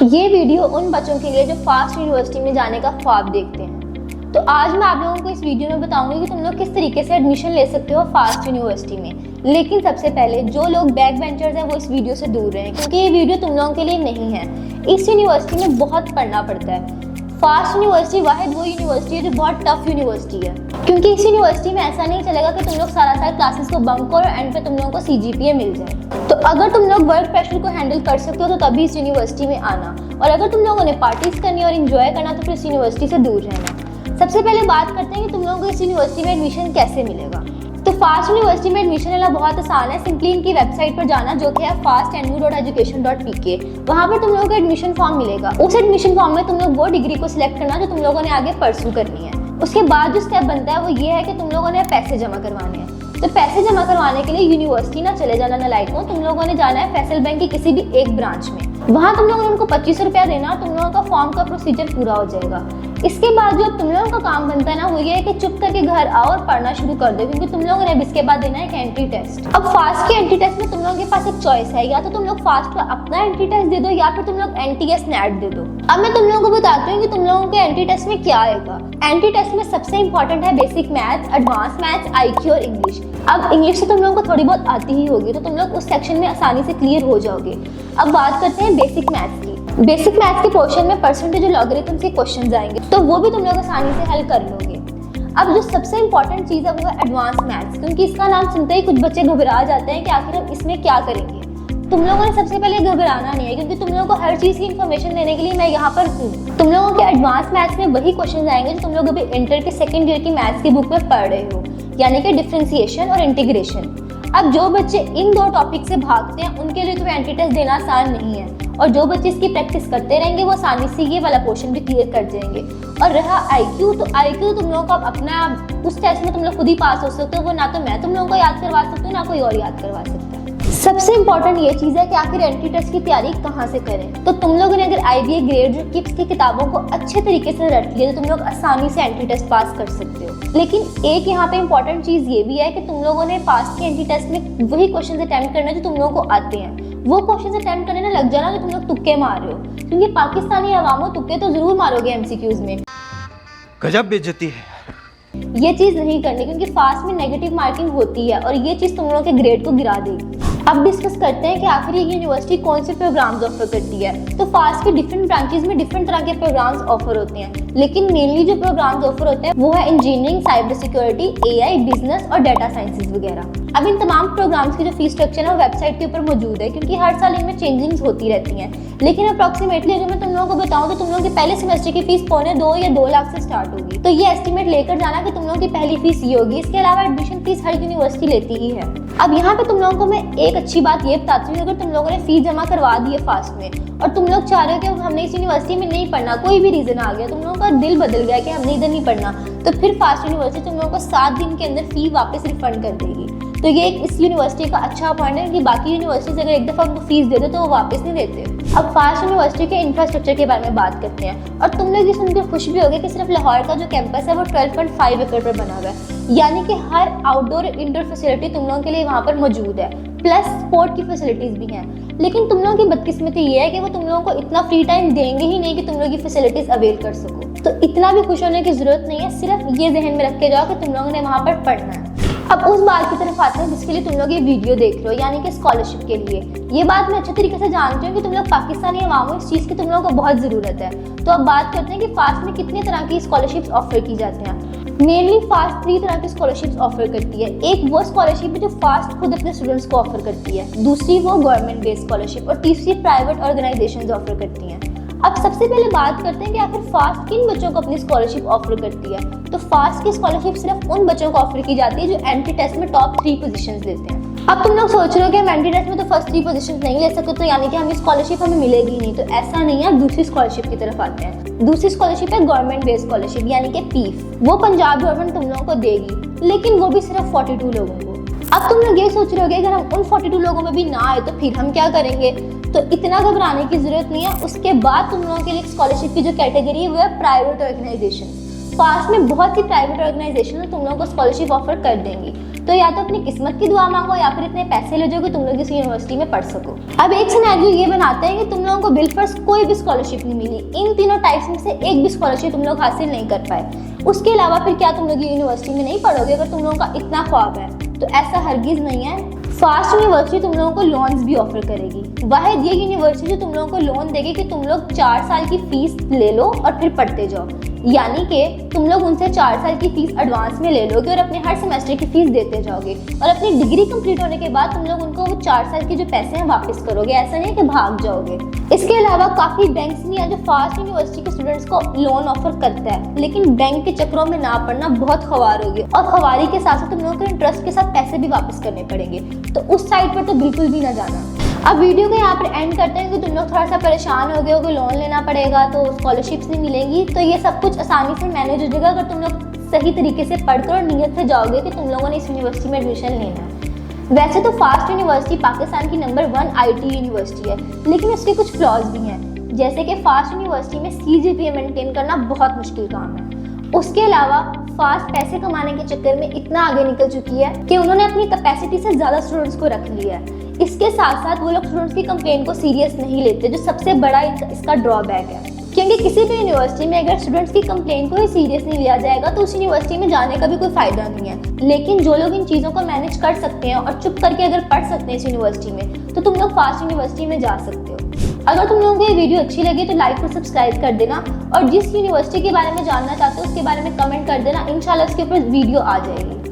ये वीडियो उन बच्चों के लिए जो फास्ट यूनिवर्सिटी में जाने का ख्वाब देखते हैं। तो आज मैं आप लोगों को इस वीडियो में बताऊंगी कि तुम लोग किस तरीके से एडमिशन ले सकते हो फास्ट यूनिवर्सिटी में। लेकिन सबसे पहले जो लोग बैक बेंचर्स हैं वो इस वीडियो से दूर रहें, क्योंकि ये वीडियो तुम लोगों के लिए नहीं है। इस यूनिवर्सिटी में बहुत पढ़ना पड़ता है। फास्ट यूनिवर्सिटी वाहिद वो यूनिवर्सिटी है जो बहुत टफ यूनिवर्सिटी है, क्योंकि इस यूनिवर्सिटी में ऐसा नहीं चलेगा कि तुम लोग सारा साल क्लासेस को बंक करो और एंड पे तुम लोगों को CGPA मिल जाए। तो अगर तुम लोग वर्क प्रेशर को हैंडल कर सकते हो तो तभी इस यूनिवर्सिटी में आना, और अगर तुम लोगों ने पार्टीज करनी और एंजॉय करना तो फिर इस यूनिवर्सिटी से दूर रहना। सबसे पहले बात करते हैं कि तुम लोगों को इस यूनिवर्सिटी में एडमिशन कैसे मिलेगा। तो फास्ट यूनिवर्सिटी में एडमिशन लेना बहुत आसान है। सिंपली इनकी वेबसाइट पर जाना जो कि है fastnu.education.pk। वहाँ पर तुम लोगों को एडमिशन फॉर्म मिलेगा। उस एडमिशन फॉर्म में तुम लोग वो डिग्री को सिलेक्ट करना जो तुम लोगों ने आगे परस्यू करनी है। उसके बाद जो स्टेप बनता है वो ये है कि तुम लोगों ने पैसे जमा करवाने हैं। तो पैसे जमा करवाने के लिए यूनिवर्सिटी ना चले जाना नालायक हो, तुम लोगों ने जाना है फैसल बैंक की किसी भी एक ब्रांच में। वहाँ तुम लोगों ने उनको 25 रुपया देना और तुम लोगों का फॉर्म का प्रोसीजर पूरा हो जाएगा। इसके बाद जो तुम लोगों का काम बनता है ना वो ये है कि चुप करके घर आओ और पढ़ना शुरू कर दो, क्योंकि तुम लोगों ने अब इसके बाद देना है एक एंट्री टेस्ट। अब फास्ट के एंट्री टेस्ट में तुम लोगों के पास एक चॉइस है, या तो तुम लोग फास्ट का अपना एंट्री टेस्ट दे दो या फिर तुम लोग NTS NET दे दो। अब मैं तुम लोगों को बताती हूँ कि तुम लोगों के एंट्री टेस्ट में क्या आएगा। एंट्री टेस्ट में सबसे इंपॉर्टेंट है basic maths, advance maths, IQ और इंग्लिश। अब इंग्लिश से तुम लोगों को थोड़ी बहुत आती ही होगी, तो तुम लोग उस सेक्शन में आसानी से क्लियर हो जाओगे। अब बात करते हैं बेसिक मैथ्स की। बेसिक मैथ्स के पोर्शन में परसेंटेज और लॉगरिथम के क्वेश्चंस आएंगे, तो वो भी तुम लोग आसानी से हल कर लोगे। अब जो सबसे इंपॉर्टेंट चीज़ है वो है एडवांस मैथ्स, क्योंकि इसका नाम सुनते ही कुछ बच्चे घबरा जाते हैं कि आखिर हम इसमें क्या करेंगे। तुम लोगों ने सबसे पहले घबराना नहीं है, क्योंकि तुम लोगों को हर चीज़ की इन्फॉर्मेशन देने के लिए मैं यहाँ पर हूँ। तुम लोगों के एडवांस मैथ्स में वही क्वेश्चन आएंगे जो तुम लोग अभी इंटर के सेकेंड ईयर की मैथ्स की बुक में पढ़ रहे हो, यानी कि डिफरेंशिएशन और इंटीग्रेशन। अब जो बच्चे इन दो टॉपिक से भागते हैं उनके लिए तो एंट्री टेस्ट देना आसान नहीं है, और जो बच्चे इसकी प्रैक्टिस करते रहेंगे वो आसानी से ये वाला पोर्शन भी क्लियर कर जाएंगे। और रहा IQ, तो IQ तुम लोगों को अपना उस टेस्ट में तुम लोग खुद ही पास हो सकते हो, वो ना तो मैं तुम लोगों को याद करवा सकती हूँ ना कोई और याद करवा सकता है। सबसे इंपॉर्टेंट ये चीज़ है कि आखिर एंट्री टेस्ट की तैयारी कहाँ से करें। तो तुम लोगों ने अगर IBA ग्रेड और किप्स की किताबों को अच्छे तरीके से रट लिया तो तुम लोग आसानी से एंट्री टेस्ट पास कर सकते हो। लेकिन एक यहाँ पे इंपॉर्टेंट चीज़ ये भी है कि तुम लोगों ने फास्ट के एंट्री टेस्ट में वही क्वेश्चन अटेम्प्ट करना जो तुम लोगों को आते हैं। वो क्वेश्चन अटेम्प्ट करने ना लग जाना जो तुम लोग तुक्के मार रहे हो, क्योंकि पाकिस्तानी अवामो तुक्के तो जरूर मारोगे MCQs में। गजब बेइज्जती है। ये चीज़ नहीं करनी, क्योंकि फास्ट में नेगेटिव मार्किंग होती है और ये चीज़ तुम लोगों के ग्रेड को गिरा देगी। अब डिस्कस करते हैं कि आखिर ये यूनिवर्सिटी कौन से प्रोग्राम्स ऑफर करती है। तो फास्ट के डिफरेंट ब्रांचेस में डिफरेंट तरह के प्रोग्राम्स ऑफर होते हैं, लेकिन मेनली जो प्रोग्राम्स ऑफर होते हैं वो है engineering, cyber security, AI, business और डाटा साइंसेज वगैरह। अब इन तमाम प्रोग्राम्स की जो फीस स्ट्रक्चर है वो वेबसाइट के ऊपर मौजूद है, क्योंकि हर साल इनमें चेंजिंग्स होती रहती हैं। लेकिन अप्रॉक्सीमेटली अगर मैं तुम लोगों को बताऊं तो तुम लोगों के पहले सेमेस्टर की फीस 2.25 या 2 लाख से स्टार्ट होगी। तो ये एस्टिमेट लेकर जाना कि तुम लोगों की पहली फीस ये होगी। इसके अलावा एडमिशन फीस हर यूनिवर्सिटी लेती ही है। अब यहाँ पे तुम लोगों को मैं एक अच्छी बात ये बताती हूँ, अगर तुम लोगों ने फीस जमा करवा दी है फास्ट में और तुम लोग चाह रहे हो कि हमने इस यूनिवर्सिटी में नहीं पढ़ना, कोई भी रीजन आ गया, तुम लोगों का दिल बदल गया कि हमने इधर नहीं पढ़ना, तो फिर फास्ट यूनिवर्सिटी तुम लोगों को 7 दिन के अंदर फी वापस रिफंड कर देगी। तो ये इस यूनिवर्सिटी का अच्छा पॉइंट है कि बाकी यूनिवर्सिटीज अगर एक दफ़ा उनको फीस दे दो तो वो वापस नहीं देते। अब फास्ट यूनिवर्सिटी के इंफ्रास्ट्रक्चर के बारे में बात करते हैं, और तुम लोग ये सुनकर खुश भी होगे कि सिर्फ लाहौर का जो कैंपस है वो 12.5 एकड़ पर बना हुआ है, यानी कि हर आउटडोर इंडोर फैसिलिटी तुम लोगों के लिए वहाँ पर मौजूद है, प्लस स्पोर्ट की फैसिलिटीज़ भी हैं। लेकिन तुम लोगों की बदकिस्मती ये है कि वो तुम लोगों को इतना फ्री टाइम देंगे ही नहीं कि तुम लोग ये फैसिलिटीज़ अवेल कर सको। तो इतना भी खुश होने की ज़रूरत नहीं है, सिर्फ ये जहन में रख के जाओ कि तुम लोगों ने वहाँ पर पढ़ना है। अब उस बात की तरफ आते हैं जिसके लिए तुम लोग ये वीडियो देख रहे हो, यानी कि स्कॉलरशिप के लिए। ये बात मैं अच्छे तरीके से जानती हूँ कि तुम लोग पाकिस्तानी अवामों इस चीज़ की तुम लोगों को बहुत ज़रूरत है। तो अब बात करते हैं कि फास्ट में कितने तरह की स्कॉलरशिप्स ऑफर की जाती हैं। मेनली फास्ट 3 तरह की स्कॉलरशिप्स ऑफर करती है। एक वो स्कॉलरशिप है जो फास्ट खुद अपने स्टूडेंट्स को ऑफर करती है, दूसरी वो गवर्नमेंट बेस्ड स्कॉलरशिप, और तीसरी प्राइवेट ऑर्गेनाइजेशंस ऑफर करती हैं। अब सबसे पहले बात करते हैं कि आखिर फास्ट किन बच्चों को अपनी स्कॉलरशिप ऑफर करती है। तो फास्ट की स्कॉलरशिप सिर्फ उन बच्चों को ऑफर की जाती है जो एंट्री टेस्ट में टॉप 3 पोजीशंस लेते हैं। अब तुम लोग सोच रहे हो कि हम एंट्री टेस्ट में तो फर्स्ट 3 पोजीशंस नहीं ले सकते, तो यानी कि हमें स्कॉलरशिप हमें मिलेगी नहीं। तो ऐसा नहीं है। दूसरी स्कॉलरशिप की तरफ आते हैं। दूसरी स्कॉलरशिप है गवर्नमेंट बेस्ड स्कॉलरशिप, यानी कि PEEF। वो पंजाब गवर्नमेंट तुम लोगों को देगी, लेकिन वो भी सिर्फ 42 लोगों को। अब तुम लोग ये सोच रहे हो कि अगर हम उन 42 लोगों में भी ना आए तो फिर हम क्या करेंगे। तो इतना घबराने की जरूरत नहीं है। उसके बाद तुम लोगों के लिए स्कॉलरशिप की जो कैटेगरी है वो है प्राइवेट ऑर्गेनाइजेशन। फास्ट में बहुत सी प्राइवेट ऑर्गेनाइजेशन तुम लोगों को स्कॉलरशिप ऑफर कर देंगी। तो या तो अपनी किस्मत की दुआ मांगो या फिर इतने पैसे ले जाओ कि तुम लोग इस यूनिवर्सिटी में पढ़ सको। अब एक सिनेरियो ये बनाते हैं कि तुम लोगों को बिलफर्ज कोई भी स्कॉलरशिप नहीं मिली, इन तीनों टाइप्स में से एक भी स्कॉलरशिप तुम लोग हासिल नहीं कर पाए, उसके अलावा फिर क्या तुम लोग यूनिवर्सिटी में नहीं पढ़ोगे अगर तुम लोगों का इतना ख्वाब है? तो ऐसा हरगिज नहीं है। फास्ट यूनिवर्सिटी तुम लोगों को लोन्स भी ऑफर करेगी। वाहिद ये यूनिवर्सिटी जो तुम लोगों को लोन देगी कि तुम लोग 4 साल की फीस ले लो और फिर पढ़ते जाओ, यानी कि तुम लोग उनसे 4 साल की फीस एडवांस में ले लोगे और अपने हर सेमेस्टर की फीस देते जाओगे और अपनी डिग्री कंप्लीट होने के बाद तुम लोग उनको वो 4 साल के जो पैसे हैं वापस करोगे, ऐसा नहीं कि भाग जाओगे। इसके अलावा काफ़ी बैंक्स भी हैं जो फास्ट यूनिवर्सिटी के स्टूडेंट्स को लोन ऑफर करता है, लेकिन बैंक के चक्रों में ना पड़ना, बहुत ख्वार होगी और ख्वारी के साथ साथ तुम लोगों को इंटरेस्ट के साथ पैसे भी वापस करने पड़ेंगे, तो उस साइड पर तो बिल्कुल भी ना जाना। अब वीडियो को यहाँ पर एंड करते हैं कि तुम लोग थोड़ा सा परेशान हो गए हो कि लोन लेना पड़ेगा तो स्कॉलरशिप्स नहीं मिलेंगी, तो ये सब कुछ आसानी से मैनेज हो जाएगा अगर तुम लोग सही तरीके से पढ़कर और नीयत से जाओगे कि तुम लोगों ने इस यूनिवर्सिटी में एडमिशन लेना है। वैसे तो फास्ट यूनिवर्सिटी पाकिस्तान की नंबर 1 IT यूनिवर्सिटी है, लेकिन उसके कुछ फ्लॉज भी हैं, जैसे कि फास्ट यूनिवर्सिटी में CGPA मेंटेन करना बहुत मुश्किल काम है। उसके अलावा फास्ट पैसे कमाने के चक्कर में इतना आगे निकल चुकी है कि उन्होंने अपनी कैपेसिटी से ज़्यादा स्टूडेंट्स को रख लिया है। इसके साथ साथ वो लोग स्टूडेंट्स की कंप्लेन को सीरियस नहीं लेते, जो सबसे बड़ा इसका ड्रॉबैक है, क्योंकि किसी भी यूनिवर्सिटी में अगर स्टूडेंट्स की कंप्लेन को ही सीरियस नहीं लिया जाएगा तो उस यूनिवर्सिटी में जाने का भी कोई फ़ायदा नहीं है। लेकिन जो लोग इन चीज़ों को मैनेज कर सकते हैं और चुप करके अगर पढ़ सकते हैं इस यूनिवर्सिटी में, तो तुम लोग फास्ट यूनिवर्सिटी में जा सकते हो। अगर तुम लोगों को ये वीडियो अच्छी लगी तो लाइक और सब्सक्राइब कर देना और जिस यूनिवर्सिटी के बारे में जानना चाहते हो उसके बारे में कमेंट कर देना, इंशाल्लाह उसके ऊपर वीडियो आ जाएगी।